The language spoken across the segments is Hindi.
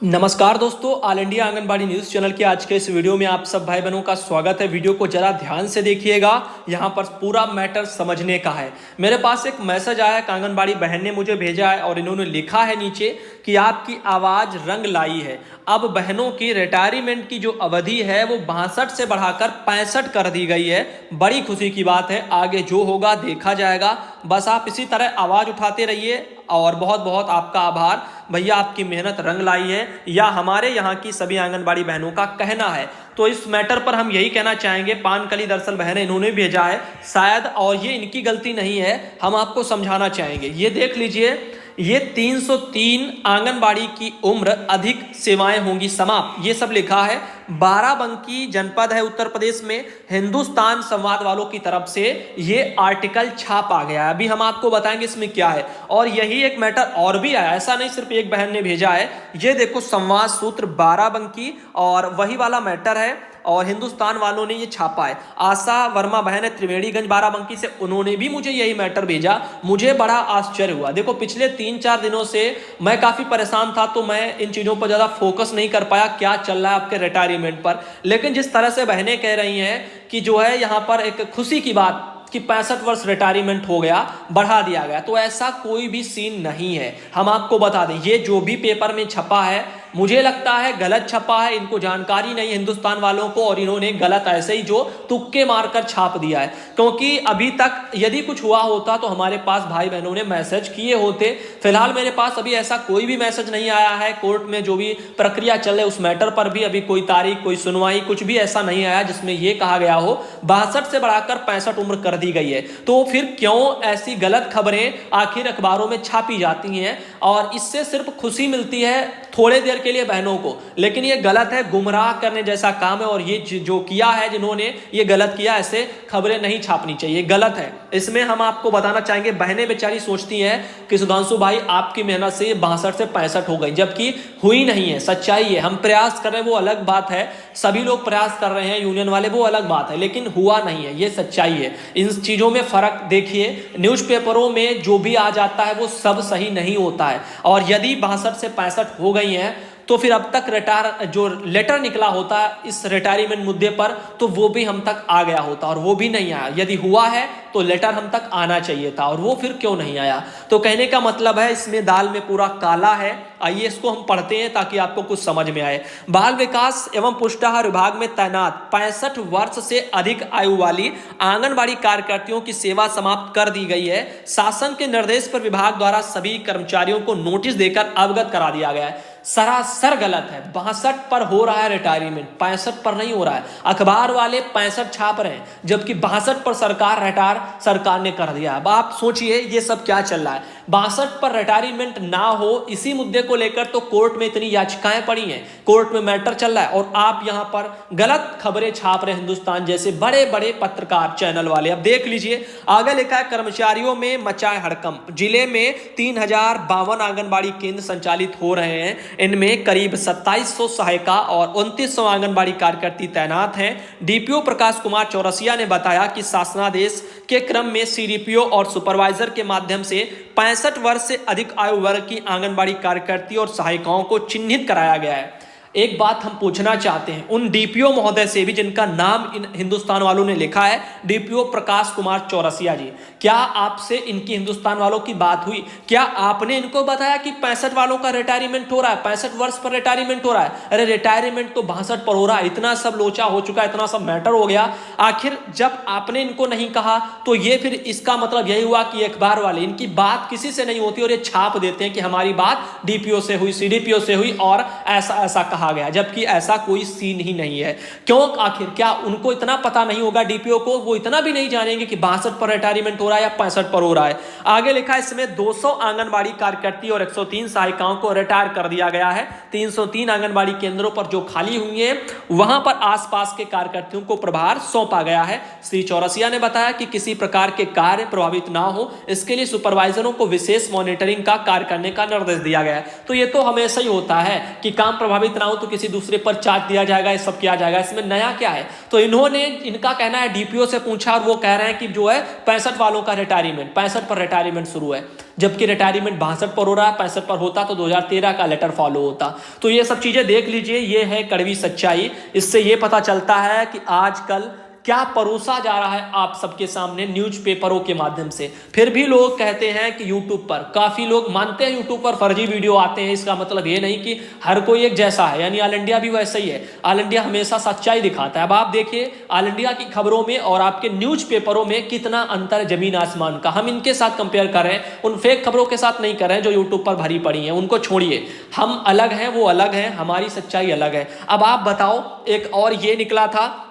नमस्कार दोस्तों, all India anganwadi news channel के आज के इस वीडियो में आप सब भाई बहनों का स्वागत है। वीडियो को जरा ध्यान से देखिएगा, यहाँ पर पूरा मैटर समझने का है। मेरे पास एक मैसेज आया है, आंगनबाड़ी बहन ने मुझे भेजा है और इन्होंने लिखा है नीचे कि आपकी आवाज़ रंग लाई है। अब बहनों की रिटायरमेंट की जो अवधि है वो 62 से बढ़ाकर 65 कर दी गई है। बड़ी खुशी की बात है, आगे जो होगा देखा जाएगा। बस आप इसी तरह आवाज़ उठाते रहिए और बहुत बहुत आपका आभार भैया, आपकी मेहनत रंग लाई है, या हमारे यहाँ की सभी आंगनबाड़ी बहनों का कहना है। तो इस मैटर पर हम यही कहना चाहेंगे, पानकली दरअसल बहन इन्होंने भेजा है शायद, और ये इनकी गलती नहीं है, हम आपको समझाना चाहेंगे। ये देख लीजिए, ये 303 आंगनबाड़ी की उम्र अधिक सेवाएं होंगी समाप्त, ये सब लिखा है। बाराबंकी जनपद है उत्तर प्रदेश में। हिंदुस्तान संवाद वालों की तरफ से ये आर्टिकल छाप आ गया है। अभी हम आपको बताएंगे इसमें क्या है। और यही एक मैटर और भी आया, ऐसा नहीं सिर्फ एक बहन ने भेजा है। ये देखो, संवाद सूत्र बाराबंकी और वही वाला मैटर है, और हिंदुस्तान वालों ने ये छापा है। आशा वर्मा बहन है त्रिवेणीगंज बाराबंकी से, उन्होंने भी मुझे यही मैटर भेजा। मुझे बड़ा आश्चर्य हुआ। देखो, पिछले 3-4 दिनों से मैं काफ़ी परेशान था, तो मैं इन चीज़ों पर ज़्यादा फोकस नहीं कर पाया क्या चल रहा है आपके रिटायरमेंट पर। लेकिन जिस तरह से बहनें कह रही हैं कि जो है यहाँ पर एक खुशी की बात कि 65 वर्ष रिटायरमेंट हो गया, बढ़ा दिया गया, तो ऐसा कोई भी सीन नहीं है। हम आपको बता दें, ये जो भी पेपर में छपा है मुझे लगता है गलत छपा है। इनको जानकारी नहीं हिंदुस्तान वालों को, और इन्होंने गलत ऐसे ही जो तुक्के मारकर छाप दिया है। क्योंकि अभी तक यदि कुछ हुआ होता तो हमारे पास भाई बहनों ने मैसेज किए होते। फिलहाल मेरे पास अभी ऐसा कोई भी मैसेज नहीं आया है। कोर्ट में जो भी प्रक्रिया चल रही है उस मैटर पर भी अभी कोई तारीख, कोई सुनवाई, कुछ भी ऐसा नहीं आया जिसमें यह कहा गया हो 62 से बढ़ाकर 65 उम्र कर दी गई है। तो फिर क्यों ऐसी गलत खबरें आखिर अखबारों में छापी जाती हैं? और इससे सिर्फ खुशी मिलती है थोड़े देर के लिए बहनों को, लेकिन ये गलत है, गुमराह करने जैसा काम है। और ये जो किया है, जिन्होंने ये गलत किया, ऐसे खबरें नहीं छापनी चाहिए, गलत है। इसमें हम आपको बताना चाहेंगे, बहनें बेचारी सोचती हैं कि सुधांशु भाई आपकी मेहनत से 62 से 65 हो गई, जबकि हुई नहीं है। सच्चाई है, हम प्रयास कर रहे हैं वो अलग बात है, सभी लोग प्रयास कर रहे हैं यूनियन वाले, वो अलग बात है, लेकिन हुआ नहीं है, ये सच्चाई है। इन चीज़ों में फर्क देखिए, न्यूज़पेपरों में जो भी आ जाता है वो सब सही नहीं होता है। और यदि 62 से 65 हो गई हैं तो फिर अब तक रिटायर जो लेटर निकला होता है इस रिटायरमेंट मुद्दे पर, तो वो भी हम तक आ गया होता, और वो भी नहीं आया। यदि हुआ है तो लेटर हम तक आना चाहिए था, और वो फिर क्यों नहीं आया? तो कहने का मतलब है इसमें दाल में पूरा काला है। आइए इसको हम पढ़ते हैं ताकि आपको कुछ समझ में आए। बाल विकास एवं पुष्टाहार विभाग में तैनात 65 वर्ष से अधिक आयु वाली आंगनबाड़ी कार्यकर्तियों की सेवा समाप्त कर दी गई है। शासन के निर्देश पर विभाग द्वारा सभी कर्मचारियों को नोटिस देकर अवगत करा दिया गया है। सरासर गलत है। 62 पर हो रहा है रिटायरमेंट, 65 पर नहीं हो रहा है। अखबार वाले 65 छाप रहे हैं, जबकि 62 पर सरकार ने कर दिया। अब आप सोचिए ये सब क्या चल रहा है। 62 पर रिटायरमेंट ना हो, इसी मुद्दे को लेकर तो कोर्ट में इतनी याचिकाएं पड़ी हैं, कोर्ट में मैटर चल रहा है, और आप यहां पर गलत खबरें छाप रहे हैं हिंदुस्तान जैसे बड़े बड़े पत्रकार चैनल वाले। अब देख लीजिए, आगे लिखा है, कर्मचारियों में मचाए हड़कंप। जिले में 3052 आंगनबाड़ी केंद्र संचालित हो रहे हैं। इनमें करीब 2700 सहायिका और 2900 आंगनबाड़ी कार्यकर्ती तैनात हैं। डीपीओ प्रकाश कुमार चौरसिया ने बताया कि शासनादेश के क्रम में सीडीपीओ और सुपरवाइजर के माध्यम से 65 वर्ष से अधिक आयु वर्ग की आंगनबाड़ी कार्यकर्ती और सहायिकाओं को चिन्हित कराया गया है। एक बात हम पूछना चाहते हैं उन डीपीओ महोदय से भी जिनका नाम इन हिंदुस्तान वालों ने लिखा है, डीपीओ प्रकाश कुमार चौरसिया जी, क्या आपसे इनकी हिंदुस्तान वालों की बात हुई? क्या आपने इनको बताया कि 65 वालों का रिटायरमेंट हो रहा है, 65 वर्ष पर रिटायरमेंट हो रहा है? अरे रिटायरमेंट तो 62 पर हो रहा है। इतना सब लोचा हो चुका है, इतना सब मैटर हो गया। आखिर जब आपने इनको नहीं कहा तो ये फिर इसका मतलब यही हुआ कि अखबार वाले, इनकी बात किसी से नहीं होती और ये छाप देते हैं कि हमारी बात डीपीओ से हुई, सीडीपीओ से हुई और ऐसा ऐसा कहा गया, जबकि ऐसा कोई सीन ही नहीं है। क्यों? आखिर क्या उनको इतना पता नहीं होगा डीपीओ को? वो इतना भी नहीं जानेंगे कि 62 पर रिटायरमेंट हो रहा है या 65 पर हो रहा है? आगे लिखा है, इसमें 200 आंगनबाड़ी कार्यकर्ती और 103 सहायिकाओं को रिटायर कर दिया गया है। 303 आंगनबाड़ी केंद्रों पर जो खाली हुई है वहां पर आसपास के कार्यकर्तियों को प्रभार सौंपा गया है। श्री चौरसिया ने बताया कि किसी प्रकार के कार्य प्रभावित ना हो, इसके लिए सुपरवाइजरों को विशेष मॉनिटरिंग का कार्य करने का निर्देश दिया गया है। तो ये तो हमेशा ही होता है कि काम प्रभावित ना हो, जाओ तो किसी दूसरे पर चार्ज दिया जाएगा, ये सब किया जाएगा, इसमें नया क्या है। तो इनका कहना है डीपीओ से पूछा और वो कह रहे हैं कि जो है 65 वालों का रिटायरमेंट, 65 पर रिटायरमेंट शुरू है, जबकि रिटायरमेंट 62 पर हो रहा है। 65 पर होता तो 2013 का लेटर फॉलो होता। तो ये सब चीजें देख लीजिए, ये है कड़वी सच्चाई। इससे ये पता चलता है कि आजकल क्या परोसा जा रहा है आप सबके सामने न्यूज़पेपरों के माध्यम से। फिर भी लोग कहते हैं कि यूट्यूब पर, काफी लोग मानते हैं यूट्यूब पर फर्जी वीडियो आते हैं। इसका मतलब ये नहीं कि हर कोई एक जैसा है, यानी ऑल इंडिया भी वैसा ही है। ऑल इंडिया हमेशा सच्चाई दिखाता है। अब आप देखिए ऑल इंडिया की खबरों में और आपके न्यूज़पेपरों में कितना अंतर है, जमीन आसमान का। हम इनके साथ कंपेयर कर रहे हैं, उन फेक खबरों के साथ नहीं कर रहे हैं जो यूट्यूब पर भरी पड़ी हैं। उनको छोड़िए, हम अलग हैं, वो अलग हैं, हमारी सच्चाई अलग है। अब आप बताओ, एक और ये निकला था,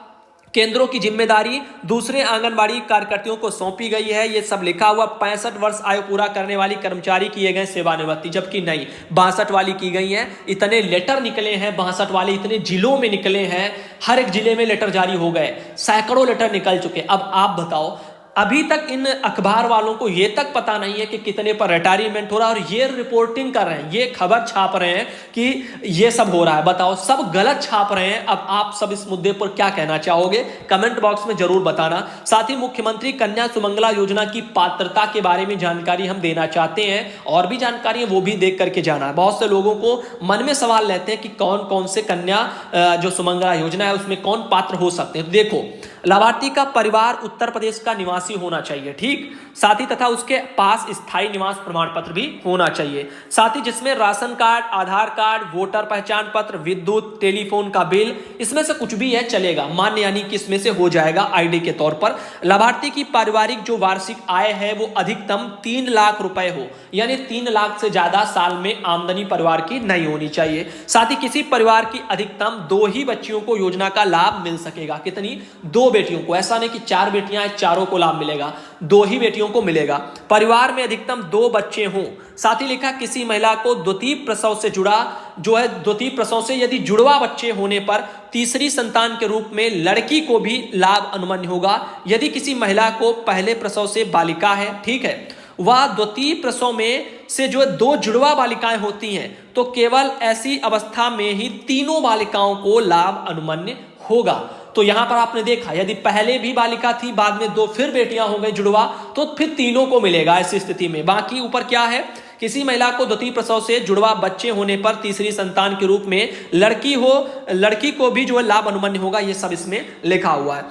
केंद्रों की जिम्मेदारी दूसरे आंगनबाड़ी कार्यकर्तियों को सौंपी गई है। ये सब लिखा हुआ, 65 वर्ष आयु पूरा करने वाली कर्मचारी किए गए सेवानिवृत्ति, जबकि नहीं 62 वाली की गई हैं। इतने लेटर निकले हैं 62 वाले, इतने जिलों में निकले हैं, हर एक जिले में लेटर जारी हो गए, सैकड़ों लेटर निकल चुके। अब आप बताओ, अभी तक इन अखबार वालों को ये तक पता नहीं है कि कितने पर रिटायरमेंट हो रहा है, और ये रिपोर्टिंग कर रहे हैं, ये खबर छाप रहे हैं कि ये सब हो रहा है। बताओ, सब गलत छाप रहे हैं। अब आप सब इस मुद्दे पर क्या कहना चाहोगे, कमेंट बॉक्स में जरूर बताना। साथ ही मुख्यमंत्री कन्या सुमंगला योजना की पात्रता के बारे में जानकारी हम देना चाहते हैं, और भी जानकारी है वो भी देख करके जाना है। बहुत से लोगों को मन में सवाल रहते हैं कि कौन कौन से कन्या जो सुमंगला योजना है उसमें कौन पात्र हो सकते हैं। तो देखो, लाभार्थी का परिवार उत्तर प्रदेश का निवासी होना चाहिए, ठीक, साथ ही तथा उसके पास स्थायी निवास प्रमाण पत्र भी होना चाहिए, साथ ही जिसमें राशन कार्ड, आधार कार्ड, वोटर पहचान पत्र, विद्युत, टेलीफोन का बिल, इसमें से कुछ भी है चलेगा, मान्य, यानी कि इसमें से हो जाएगा आईडी के तौर पर। लाभार्थी की पारिवारिक जो वार्षिक आय है वो अधिकतम 3 लाख रुपए हो, यानी 3 लाख से ज्यादा साल में आमदनी परिवार की नहीं होनी चाहिए। साथ ही किसी परिवार की अधिकतम 2 ही बच्चियों को योजना का लाभ मिल सकेगा। कितनी? 2 बेटियों को, ऐसा नहीं कि 4 बेटियां हैं चारों को लाभ मिलेगा, 2 ही बेटियों को मिलेगा। परिवार में अधिकतम 2 बच्चे हों। साथ ही लिखा, किसी महिला को द्वितीय प्रसव से जुड़ा जो है, द्वितीय प्रसव से यदि जुड़वा बच्चे होने पर तीसरी संतान के रूप में लड़की को भी लाभ अनुमन्य होगा। यदि किसी महिला को पहले प्रसव से बालिका है, ठीक है, वह द्वितीय प्रसव में से जो 2 जुड़वा बालिकाएं होती हैं, तो केवल ऐसी अवस्था में ही तीनों बालिकाओं को लाभ अनुमन्य होगा। तो यहां पर आपने देखा, यदि पहले भी बालिका थी, बाद में 2 फिर बेटियां हो गई जुड़वा, तो फिर तीनों को मिलेगा ऐसी स्थिति में। बाकी ऊपर क्या है, किसी महिला को द्वितीय प्रसव से जुड़वा बच्चे होने पर तीसरी संतान के रूप में लड़की हो, लड़की को भी जो है लाभ अनुमन्य होगा। ये सब इसमें लिखा हुआ है।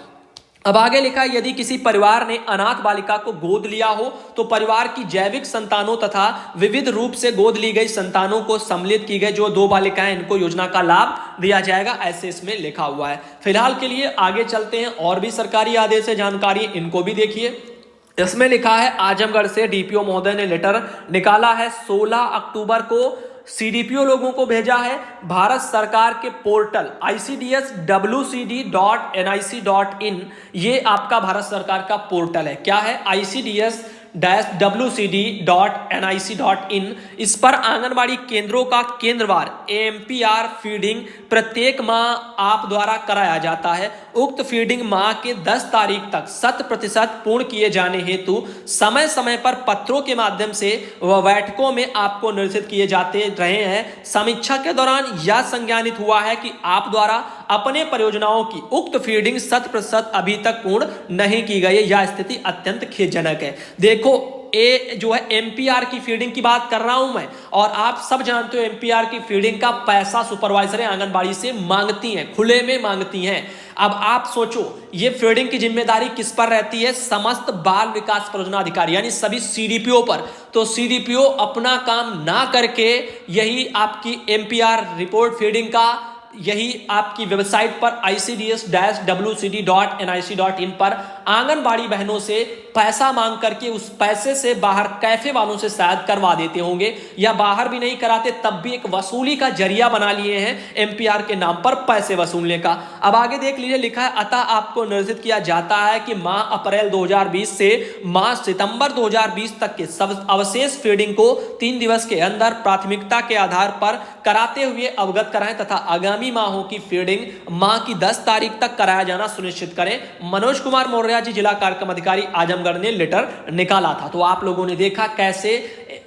अब आगे लिखा, यदि किसी परिवार ने अनाथ बालिका को गोद लिया हो तो परिवार की जैविक संतानों तथा विविध रूप से गोद ली गई संतानों को सम्मिलित की गई जो 2 बालिकाएं, इनको योजना का लाभ दिया जाएगा, ऐसे इसमें लिखा हुआ है। फिलहाल के लिए आगे चलते हैं, और भी सरकारी आदेश है, जानकारी इनको भी देखिए। इसमें लिखा है, आजमगढ़ से डीपीओ महोदय ने लेटर निकाला है, 16 अक्टूबर को सीडीपीओ लोगों को भेजा है। भारत सरकार के पोर्टल ICDS-WCD.nic.in, ये आपका भारत सरकार का पोर्टल है। क्या है? ICDS-WCD.nic.in। इस पर आंगनबाड़ी केंद्रों का केंद्रवार एमपीआर फीडिंग प्रत्येक माह आप द्वारा कराया जाता है। उक्त फीडिंग माह के 10 तारीख तक 100% पूर्ण किए जाने हेतु समय समय पर पत्रों के माध्यम से व बैठकों में आपको निर्देशित किए जाते रहे हैं। समीक्षा के दौरान यह संज्ञानित हुआ है कि आप द्वारा अपने परियोजनाओं की उक्त फीडिंग 100% अभी तक पूर्ण नहीं की गई है। यह स्थिति अत्यंत खेदजनक है। देखो, ये जो है एमपीआर की फीडिंग की बात कर रहा हूं मैं, और आप सब जानते हो एमपीआर की फीडिंग का पैसा सुपरवाइजर आंगनबाड़ी से मांगती हैं, खुले में मांगती हैं। अब आप सोचो, ये फीडिंग की जिम्मेदारी किस पर रहती है? समस्त बाल विकास परियोजना अधिकारी, यानी सभी सीडीपीओ पर। तो सीडीपीओ अपना काम ना करके यही आपकी एमपीआर रिपोर्ट फीडिंग का, यही आपकी वेबसाइट पर ICDS-WCD.nic.in पर आंगनबाड़ी बहनों से पैसा मांग करके उस पैसे से बाहर कैफे वालों से शायद करवा देते होंगे, या बाहर भी नहीं कराते तब भी एक वसूली का जरिया बना लिए हैं एमपीआर के नाम पर पैसे वसूलने का। अब आगे देख लीजिए, लिखा है, अतः आपको निर्देशित किया जाता है कि माह अप्रैल 2020 से माह सितंबर 2020 तक के सब अवशेष फीडिंग को 3 दिवस के अंदर प्राथमिकता के आधार पर कराते हुए अवगत कराएं तथा आगामी माहों की फीडिंग माह की 10 तारीख तक कराया जाना सुनिश्चित करें। मनोज कुमार मौर्य जी, जिला कार्यक्रम अधिकारी, आजमगढ़ ने लेटर निकाला था। तो आप लोगों ने देखा कैसे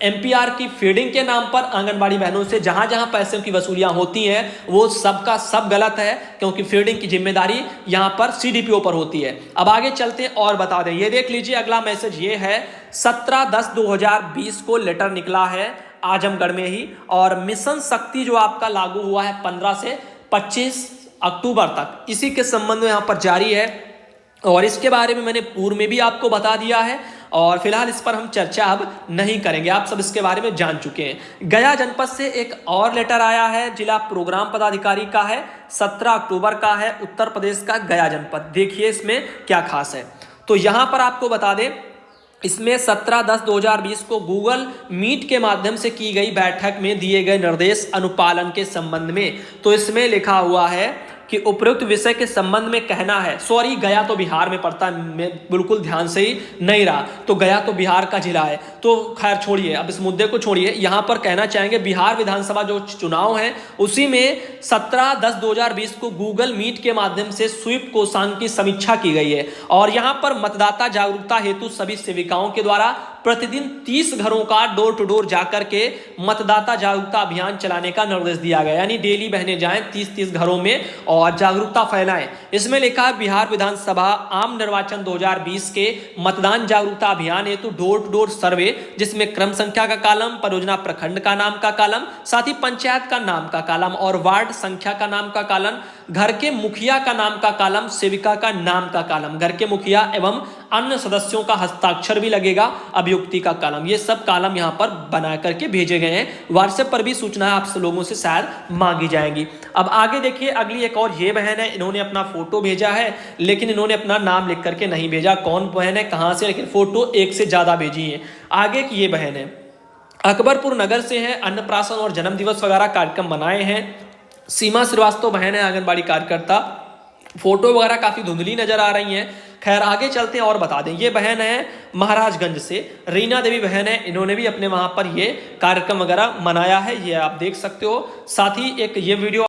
एमपीआर की फीडिंग के नाम पर आंगनबाड़ी बहनों से जहां जहां पैसों की वसूलियां होती हैं वो सबका सब गलत है, क्योंकि फीडिंग की जिम्मेदारी यहां पर सीडीपीओ पर होती है। अब आगे चलते हैं और बता दें, ये देख लीजिए अगला मैसेज ये है 17/10/2020 को लेटर निकला है आजमगढ़ में ही, और मिशन शक्ति जो आपका लागू हुआ है 15 से 25 अक्टूबर तक, इसी के संबंध में यहां पर जारी है। और इसके बारे में मैंने पूर्व में भी आपको बता दिया है और फिलहाल इस पर हम चर्चा अब नहीं करेंगे, आप सब इसके बारे में जान चुके हैं। गया जनपद से एक और लेटर आया है, जिला प्रोग्राम पदाधिकारी का है, 17 अक्टूबर का है, उत्तर प्रदेश का गया जनपद। देखिए इसमें क्या खास है, तो यहां पर आपको बता दें, इसमें 17/10/2020 को गूगल मीट के माध्यम से की गई बैठक में दिए गए निर्देश अनुपालन के संबंध में, तो इसमें लिखा हुआ है कि उपयुक्त विषय के संबंध में कहना है, सॉरी गया तो बिहार में पड़ता है, मैं बिल्कुल ध्यान से ही नहीं रहा, तो गया तो बिहार का जिला है, तो खैर छोड़िए, अब इस मुद्दे को छोड़िए। यहां पर कहना चाहेंगे बिहार विधानसभा जो चुनाव है उसी में 17/10/2020 को गूगल मीट के माध्यम से स्वीप कोषांग की समीक्षा की गई है, और यहां पर मतदाता जागरूकता हेतु सभी सेविकाओं के द्वारा प्रतिदिन 30 घरों का डोर टू डोर जाकर के मतदाता जागरूकता अभियान चलाने का निर्देश दिया गया, यानी डेली बहनें जाएं 30-30 घरों में और जागरूकता फैलाएं। इसमें लिखा है बिहार विधानसभा आम निर्वाचन 2020 के मतदान जागरूकता अभियान हेतु डोर टू डोर सर्वे, जिसमें क्रम संख्या का कॉलम, परियोजना प्रखंड का नाम का कॉलम, साथ ही पंचायत का नाम का कॉलम और वार्ड संख्या का नाम का कॉलम, घर के मुखिया का नाम का कॉलम, सेविका का नाम का कॉलम, घर के मुखिया एवं अन्य सदस्यों का हस्ताक्षर भी लगेगा, अभियुक्ति का कॉलम, ये सब कॉलम यहां पर बना करके भेजे गए हैं। व्हाट्सएप पर भी सूचनाएं आप लोगों से शायद मांगी जाएंगी। अब आगे देखिए, अगली एक और ये बहन है, इन्होंने अपना फोटो भेजा है, लेकिन इन्होंने अपना नाम लिख करके नहीं भेजा, कौन बहन है कहां से, लेकिन फोटो एक से ज्यादा भेजी है। आगे की ये बहन है, अकबरपुर नगर से है, अन्नप्राशन और जन्म दिवस वगैरह कार्यक्रम बनाए हैं। सीमा श्रीवास्तव बहन है, आंगनबाड़ी कार्यकर्ता, फोटो वगैरह काफी धुंधली नजर आ रही हैं। खैर आगे चलते हैं और बता दें, ये बहन है महाराजगंज से, रीना देवी बहन है, इन्होंने भी अपने वहां पर ये कार्यक्रम वगैरह मनाया है, ये आप देख सकते हो। साथ ही एक ये वीडियो